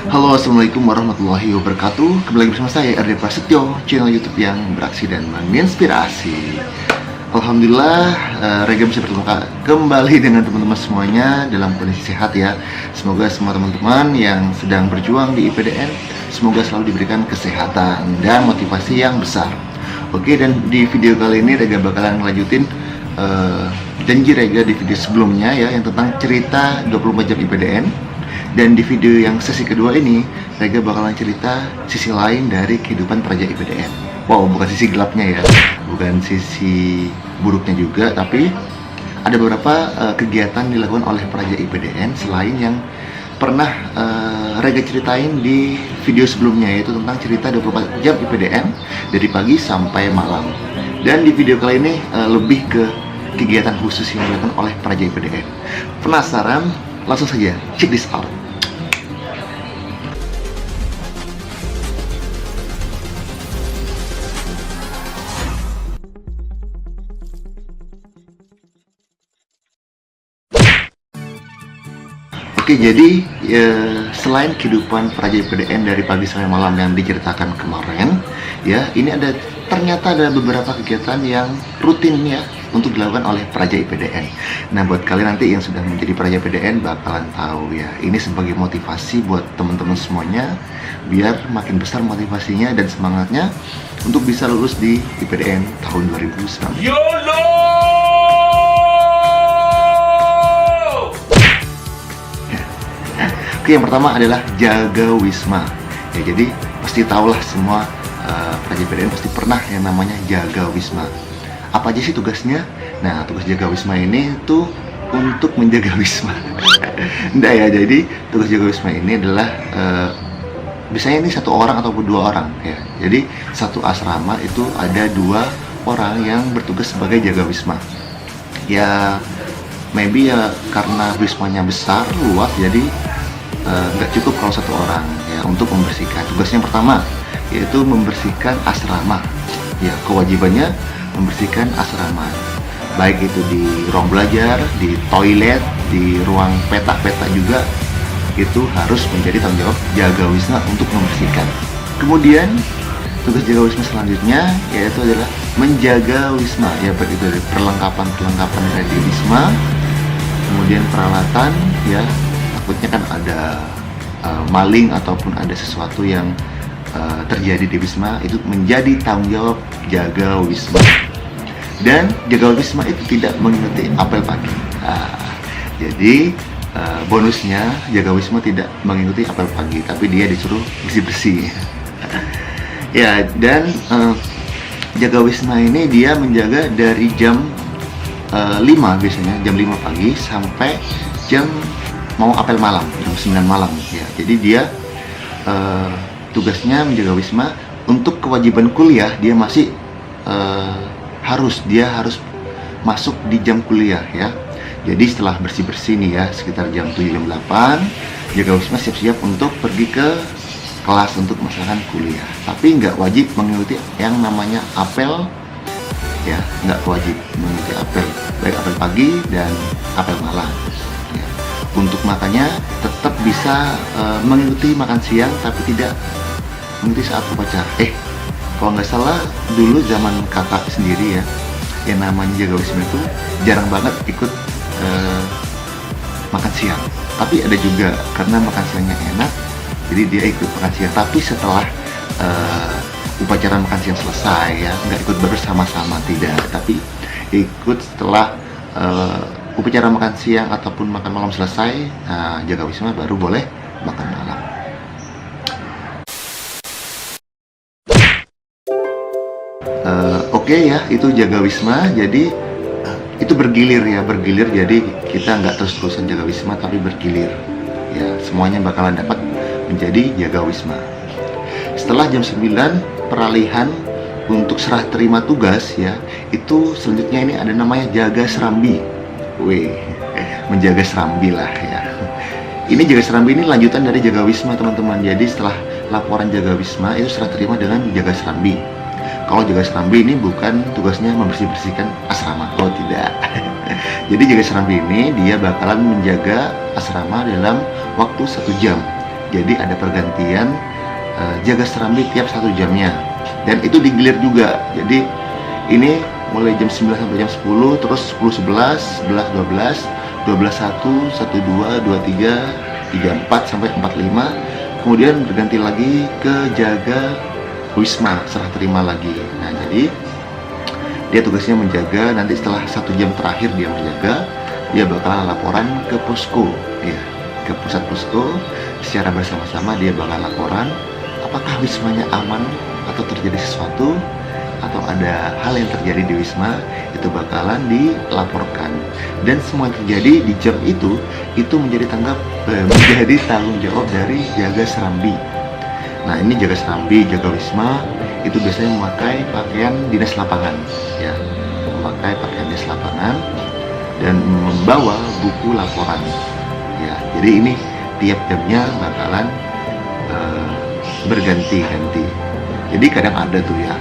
Halo, assalamualaikum warahmatullahi wabarakatuh. Kembali lagi bersama saya RD Prasetyo, channel YouTube yang beraksi dan menginspirasi. Alhamdulillah, Rega bisa bertemu kembali dengan teman-teman semuanya dalam kondisi sehat ya. Semoga semua teman-teman yang sedang berjuang di IPDN semoga selalu diberikan kesehatan dan motivasi yang besar. Oke, dan di video kali ini Rega bakalan ngelanjutin janji Rega di video sebelumnya ya, yang tentang cerita 24 jam IPDN. Dan di video yang sesi kedua ini, Rega bakalan cerita sisi lain dari kehidupan praja IPDN. Wow, bukan sisi gelapnya ya, bukan sisi buruknya juga, tapi ada beberapa kegiatan dilakukan oleh praja IPDN selain yang pernah Rega ceritain di video sebelumnya, yaitu tentang cerita 24 jam IPDN dari pagi sampai malam. Dan di video kali ini lebih ke kegiatan khusus yang dilakukan oleh praja IPDN. Penasaran? Langsung saja, check this out. Oke, jadi selain kehidupan praja IPDN dari pagi sampai malam yang diceritakan kemarin, ya, ini ternyata ada beberapa kegiatan yang rutin ya untuk dilakukan oleh praja IPDN. Nah, buat kalian nanti yang sudah menjadi praja IPDN bakalan tahu ya. Ini sebagai motivasi buat teman-teman semuanya, biar makin besar motivasinya dan semangatnya untuk bisa lulus di IPDN tahun 2019. YOLO! Oke, yang pertama adalah jaga wisma. Ya, jadi pasti tahulah semua praja IPDN pasti pernah yang namanya jaga wisma. Apa aja sih tugasnya? Nah, tugas jaga wisma ini tuh untuk menjaga wisma. Nggak ya, jadi tugas jaga wisma ini adalah biasanya ini satu orang ataupun dua orang ya. Jadi satu asrama itu ada dua orang yang bertugas sebagai jaga wisma. Ya, maybe ya karena wismanya besar, luas, jadi nggak cukup kalau satu orang ya untuk membersihkan. Tugasnya yang pertama yaitu membersihkan asrama. Ya, kewajibannya membersihkan asrama, baik itu di ruang belajar, di toilet, di ruang petak-petak juga, itu harus menjadi tanggung jawab jaga wisma untuk membersihkan. Kemudian tugas jaga wisma selanjutnya yaitu adalah menjaga wisma, ya, baik itu dari perlengkapan dari wisma, kemudian peralatan ya, takutnya kan ada maling ataupun ada sesuatu yang terjadi di wisma, itu menjadi tanggung jawab jaga wisma. Dan jaga wisma itu tidak mengikuti apel pagi. Jadi bonusnya jaga wisma tidak mengikuti apel pagi, tapi dia disuruh bersih-bersih. Ya, dan jaga wisma ini dia menjaga dari jam 5 biasanya, jam 5 pagi sampai jam mau apel malam, jam 9 malam ya. Jadi dia tugasnya menjaga wisma. Untuk kewajiban kuliah dia masih harus masuk di jam kuliah ya. Jadi setelah bersih-bersih nih ya, sekitar jam 7 jam 8, jaga wisma siap-siap untuk pergi ke kelas untuk melaksanakan kuliah. Tapi nggak wajib mengikuti yang namanya apel ya, nggak wajib mengikuti apel, baik apel pagi dan apel malam ya. Untuk makannya tetap bisa mengikuti makan siang, tapi tidak mengikuti saat upacara. Kalau nggak salah dulu zaman kakak sendiri ya, yang namanya jaga wisma itu jarang banget ikut makan siang. Tapi ada juga karena makan siangnya enak, jadi dia ikut makan siang. Tapi setelah upacara makan siang selesai ya, nggak ikut bersama-sama, tidak, tapi ikut setelah upacara makan siang ataupun makan malam selesai. Nah, jaga wisma baru boleh makan malam. Oke ya, itu jaga wisma. Jadi itu bergilir ya, jadi kita nggak terus-terusan jaga wisma, tapi bergilir ya, semuanya bakalan dapat menjadi jaga wisma. Setelah jam 9 peralihan untuk serah terima tugas ya, itu selanjutnya ini ada namanya jaga serambi. Menjaga serambi lah ya. Ini jaga serambi ini lanjutan dari jaga wisma teman-teman. Jadi setelah laporan jaga wisma itu serah terima dengan jaga serambi. Kalau jaga serambi ini bukan tugasnya membersih-bersihkan asrama, oh tidak. Jadi jaga serambi ini dia bakalan menjaga asrama dalam waktu 1 jam. Jadi ada pergantian jaga serambi tiap 1 jamnya, dan itu digilir juga. Jadi ini mulai jam 9 sampai jam 10, terus 10 11, 11 12, 12 1, 1 2, 2 3, 3 4 sampai 4 5. Kemudian berganti lagi ke jaga wisma, serah terima lagi. Nah, jadi dia tugasnya menjaga. Nanti setelah 1 jam terakhir dia menjaga, dia bakalan laporan ke posko, ya, ke pusat posko. Secara bersama-sama dia bakal laporan apakah wismanya aman atau terjadi sesuatu, atau ada hal yang terjadi di wisma, itu bakalan dilaporkan. Dan semua yang terjadi di jam itu menjadi tanggung jawab dari jaga serambi. Nah, ini jaga serambi, jaga wisma itu biasanya memakai pakaian dinas lapangan, ya, memakai pakaian dinas lapangan dan membawa buku laporan, ya. Jadi ini tiap jamnya bakalan berganti-ganti. Jadi kadang ada tuh, ya,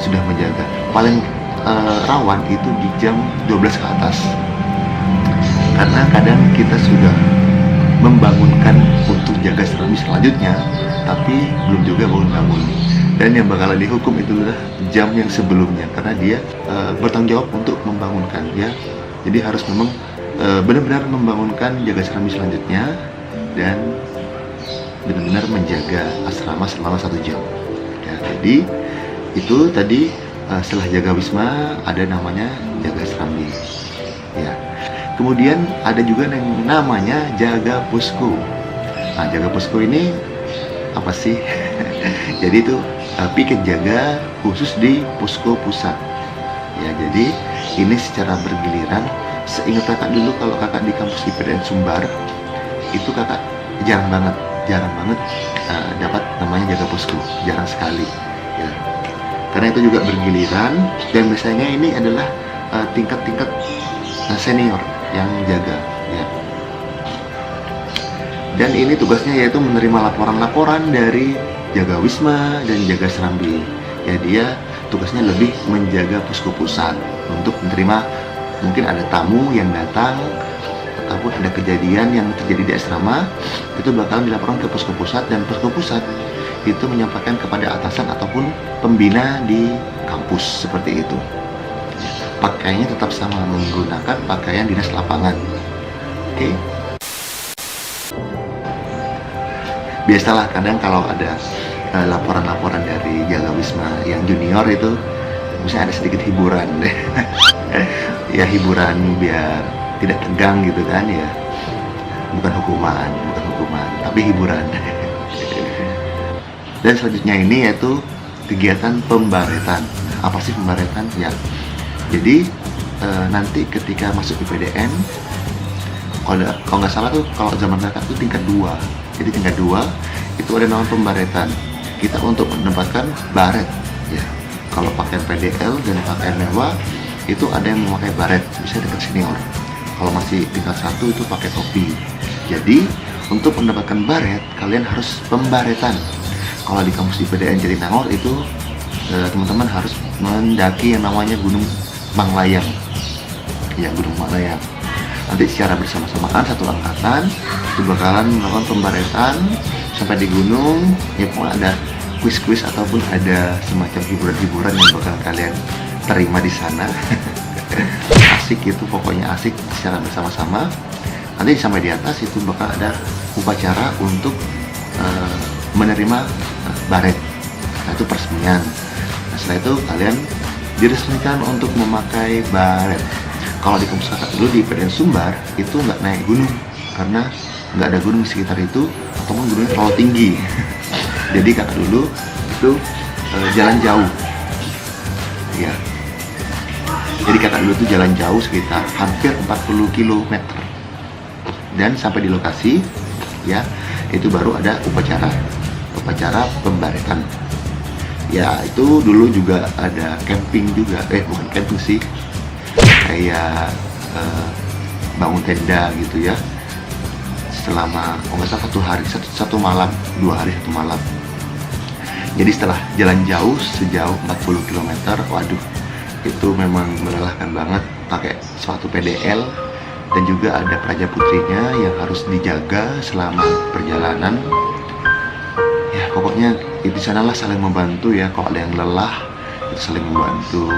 sudah menjaga. Paling rawan itu di jam 12 ke atas, karena kadang kita sudah membangunkan untuk jaga serambi selanjutnya, tapi belum juga bangun-bangun. Dan yang bakalan dihukum itu adalah jam yang sebelumnya, karena dia bertanggung jawab untuk membangunkan, ya. Jadi harus memang benar-benar membangunkan jaga serambi selanjutnya dan benar-benar menjaga asrama selama 1 jam. Ya, jadi itu tadi setelah jaga wisma ada namanya jaga serambi. Ya. Kemudian ada juga yang namanya jaga posko. Nah, jaga posko ini apa sih? Jadi itu piket jaga khusus di posko pusat. Ya, jadi ini secara bergiliran. Seingat kakak dulu, kalau kakak di kampus IPDN Sumbar itu kakak jarang banget dapat namanya jaga posko, jarang sekali, ya. Karena itu juga bergiliran, dan biasanya ini adalah tingkat-tingkat senior yang jaga, ya. Dan ini tugasnya yaitu menerima laporan-laporan dari jaga wisma dan jaga serambi. Ya, dia tugasnya lebih menjaga posko pusat untuk menerima, mungkin ada tamu yang datang ataupun ada kejadian yang terjadi di asrama, itu bakalan dilaporkan ke posko pusat, dan posko pusat itu menyampaikan kepada atasan ataupun pembina di kampus, seperti itu. Pakaiannya tetap sama, menggunakan pakaian dinas lapangan. Oke. Biasalah kadang kalau ada laporan-laporan dari jaga wisma yang junior itu, misalnya ada sedikit hiburan. Ya, hiburan biar tidak tegang gitu kan, ya. Bukan hukuman, tapi hiburan. Dan selanjutnya ini yaitu kegiatan pembaretan. Apa sih pembaretan? Ya, jadi nanti ketika masuk IPDN, kalau nggak salah tuh, kalau zaman kakak tuh tingkat 2. Jadi tingkat 2 itu ada nama pembaretan. Kita untuk mendapatkan baret, ya. Kalau pakaian PDL dan pakaian mewah itu ada yang memakai baret, bisa dekat senior. Kalau masih tingkat 1 itu pakai topi. Jadi untuk mendapatkan baret kalian harus pembaretan. Kalau di kampus IPDN Jatinangor itu teman-teman harus mendaki yang namanya Gunung Manglayang. Ya, Gunung Manglayang. Nanti secara bersama-samaan satu angkatan itu bakalan melakukan pembaretan sampai di gunung. Ya, pokoknya ada kuis-kuis ataupun ada semacam hiburan-hiburan yang bakal kalian terima di sana. Asik itu, pokoknya asik secara bersama-sama. Nanti sampai di atas itu bakal ada upacara untuk menerima baret. Nah, itu peresmian. Nah, setelah itu kalian diresmikan untuk memakai baret. Kalau di kampus kakak dulu di IPDN Sumbar itu nggak naik gunung, karena nggak ada gunung di sekitar itu, ataupun gunungnya terlalu tinggi. Jadi kakak dulu itu jalan jauh, ya. Jadi kakak dulu itu jalan jauh sekitar hampir 40 km, dan sampai di lokasi, ya, itu baru ada upacara pembaretan. Ya, itu dulu juga ada camping juga, bukan camping sih, kayak bangun tenda gitu, ya, selama nggak salah 1 hari, satu malam, 2 hari 1 malam. Jadi setelah jalan jauh sejauh 40 km, waduh, itu memang melelahkan banget, pakai sepatu PDL, dan juga ada praja putrinya yang harus dijaga selama perjalanan. pokoknya di sanalah saling membantu ya. Kalau ada yang lelah itu saling membantu.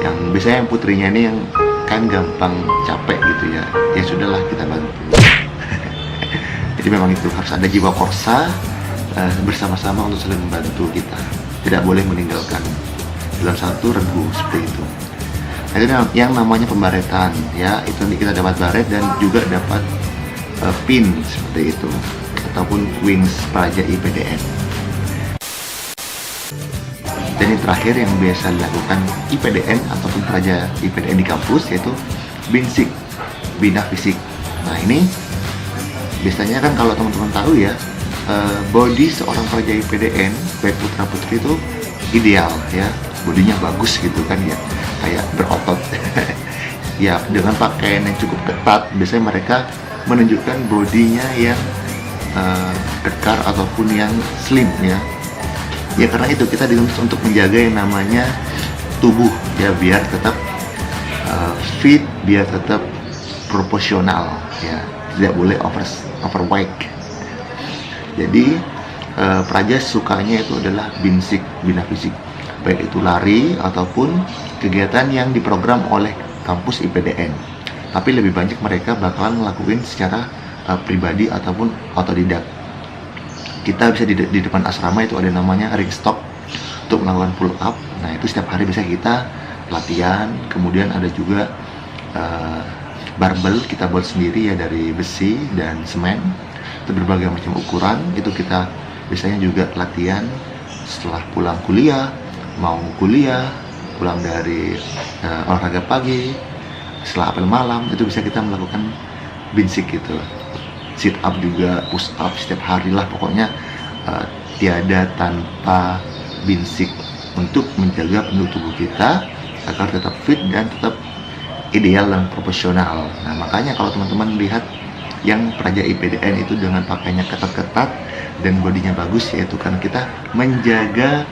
Yang biasanya yang putrinya ini yang kan gampang capek gitu ya, ya sudahlah kita bantu. Jadi memang itu harus ada jiwa korsa, bersama-sama untuk saling membantu kita. Tidak boleh meninggalkan dalam satu regu seperti itu. Nah, itu yang namanya pembaretan ya, itu kita dapat baret dan juga dapat pin seperti itu, ataupun wings praja IPDN. Dan yang terakhir yang biasa dilakukan IPDN ataupun praja IPDN di kampus yaitu BINSIK, Bina Fisik. Nah ini biasanya kan kalau teman-teman tahu ya, body seorang praja IPDN baik putra putri itu ideal ya, bodinya bagus gitu kan ya, kayak berotot. Ya dengan pakaian yang cukup ketat biasanya mereka menunjukkan bodinya yang kekar ataupun yang slim ya. Ya karena itu kita dituntut untuk menjaga yang namanya tubuh ya, biar tetap fit, biar tetap proporsional ya, tidak boleh overweight. Jadi praja sukanya itu adalah BINSIK, Bina Fisik, baik itu lari ataupun kegiatan yang diprogram oleh kampus IPDN. Tapi lebih banyak mereka bakalan ngelakuin secara pribadi ataupun otodidak. Kita bisa di depan asrama itu ada namanya ring stop untuk melakukan pull up. Nah itu setiap hari bisa kita latihan. Kemudian ada juga barbel kita buat sendiri ya, dari besi dan semen. Itu berbagai macam ukuran. Itu kita biasanya juga latihan setelah pulang kuliah, mau kuliah, pulang dari olahraga pagi, setelah apel malam, itu bisa kita melakukan BINSIK gitu. Sit up juga, push up setiap hari lah pokoknya, tiada tanpa BINSIK untuk menjaga bentuk tubuh kita agar tetap fit dan tetap ideal dan proporsional. Nah makanya kalau teman-teman lihat yang praja IPDN itu dengan pakainya ketat-ketat dan bodinya bagus, yaitu karena kita menjaga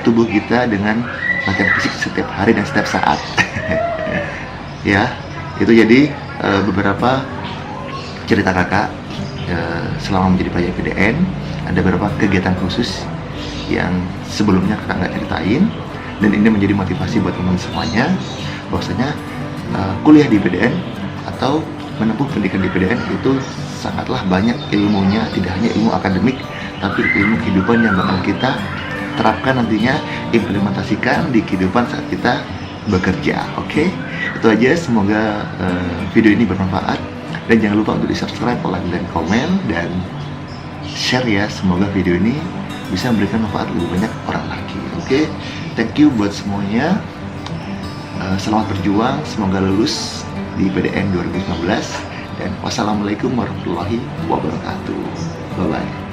tubuh kita dengan latihan fisik setiap hari dan setiap saat. Ya itu jadi beberapa cerita kakak selama menjadi praja IPDN. Ada beberapa kegiatan khusus yang sebelumnya kakak nggak ceritain, dan ini menjadi motivasi buat teman semuanya bahwasanya kuliah di IPDN atau menempuh pendidikan di IPDN itu sangatlah banyak ilmunya, tidak hanya ilmu akademik tapi ilmu kehidupan yang bakal kita terapkan nantinya, implementasikan di kehidupan saat kita bekerja. Oke, itu aja, semoga video ini bermanfaat. Dan jangan lupa untuk di-subscribe, like, dan komen, dan share ya. Semoga video ini bisa memberikan manfaat lebih banyak orang lagi. Oke, thank you buat semuanya. Selamat berjuang, semoga lulus di IPDN 2019. Dan wassalamualaikum warahmatullahi wabarakatuh. Bye-bye.